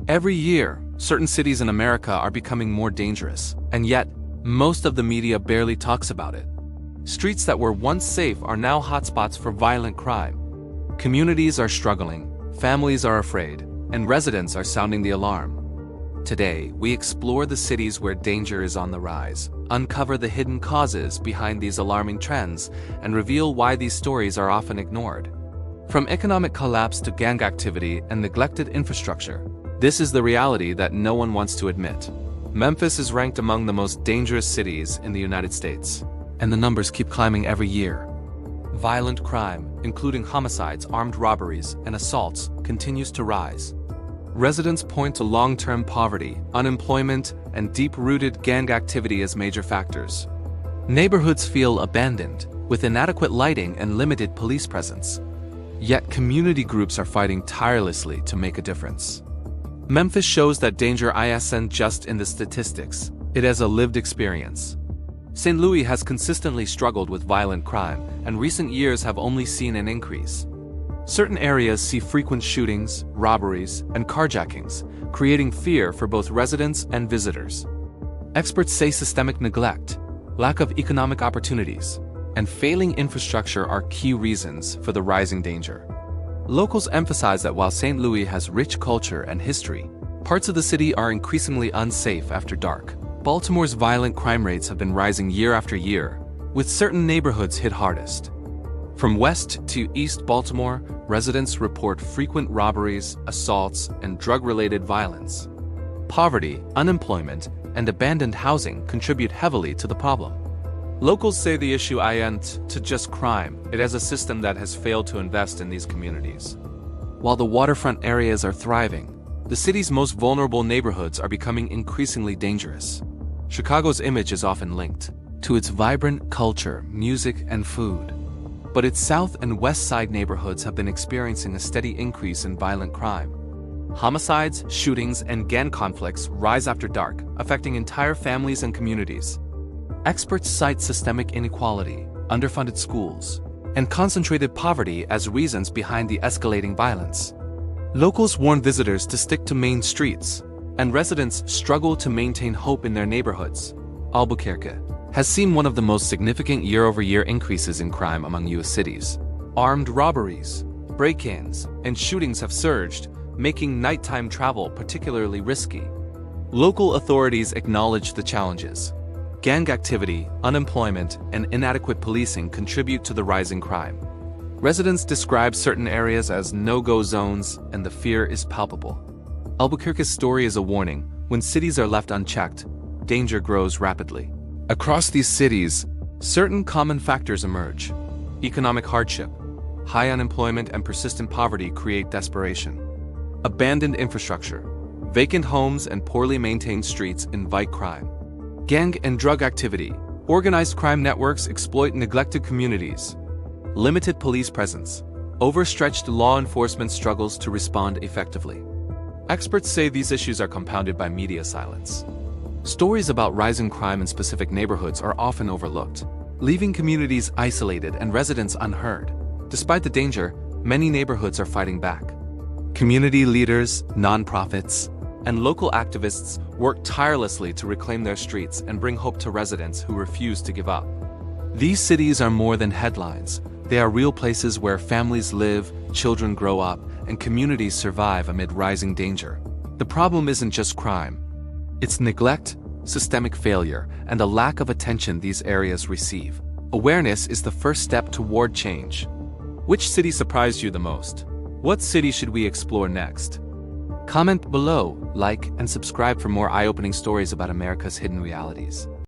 Every year, certain cities in America are becoming more dangerous, and yet, most of the media barely talks about it. Streets that were once safe are now hotspots for violent crime. Communities are struggling, families are afraid, and residents are sounding the alarm. Today, we explore the cities where danger is on the rise, uncover the hidden causes behind these alarming trends, and reveal why these stories are often ignored. From economic collapse to gang activity and neglected infrastructure, this is the reality that no one wants to admit. Memphis is ranked among the most dangerous cities in the United States, and the numbers keep climbing every year. Violent crime, including homicides, armed robberies, and assaults, continues to rise. Residents point to long-term poverty, unemployment, and deep-rooted gang activity as major factors. Neighborhoods feel abandoned, with inadequate lighting and limited police presence. Yet community groups are fighting tirelessly to make a difference. Memphis shows that danger isn't just in the statistics, it has a lived experience. St. Louis has consistently struggled with violent crime, and recent years have only seen an increase. Certain areas see frequent shootings, robberies, and carjackings, creating fear for both residents and visitors. Experts say systemic neglect, lack of economic opportunities, and failing infrastructure are key reasons for the rising danger. Locals emphasize that while St. Louis has rich culture and history, parts of the city are increasingly unsafe after dark. Baltimore's violent crime rates have been rising year after year, with certain neighborhoods hit hardest. From west to east Baltimore, residents report frequent robberies, assaults, and drug-related violence. Poverty, unemployment, and abandoned housing contribute heavily to the problem. Locals say the issue isn't just crime, it is a system that has failed to invest in these communities. While the waterfront areas are thriving, the city's most vulnerable neighborhoods are becoming increasingly dangerous. Chicago's image is often linked to its vibrant culture, music, and food. But its south and west side neighborhoods have been experiencing a steady increase in violent crime. Homicides, shootings, and gang conflicts rise after dark, affecting entire families and communities. Experts cite systemic inequality, underfunded schools, and concentrated poverty as reasons behind the escalating violence. Locals warn visitors to stick to main streets, and residents struggle to maintain hope in their neighborhoods. Albuquerque has seen one of the most significant year-over-year increases in crime among U.S. cities. Armed robberies, break-ins, and shootings have surged, making nighttime travel particularly risky. Local authorities acknowledge the challenges. Gang activity, unemployment, and inadequate policing contribute to the rising crime. Residents describe certain areas as no-go zones, and the fear is palpable. Albuquerque's story is a warning. When cities are left unchecked, danger grows rapidly. Across these cities, certain common factors emerge. Economic hardship, high unemployment, and persistent poverty create desperation. Abandoned infrastructure, vacant homes, and poorly maintained streets invite crime. Gang and drug activity, organized crime networks exploit neglected communities. Limited police presence, overstretched law enforcement struggles to respond effectively. Experts say these issues are compounded by media silence. Stories about rising crime in specific neighborhoods are often overlooked, leaving communities isolated and residents unheard. Despite the danger, many neighborhoods are fighting back. Community leaders, nonprofits, and local activists work tirelessly to reclaim their streets and bring hope to residents who refuse to give up. These cities are more than headlines. They are real places where families live, children grow up, and communities survive amid rising danger. The problem isn't just crime. It's neglect, systemic failure, and a lack of attention these areas receive. Awareness is the first step toward change. Which city surprised you the most? What city should we explore next? Comment below, like, and subscribe for more eye-opening stories about America's hidden realities.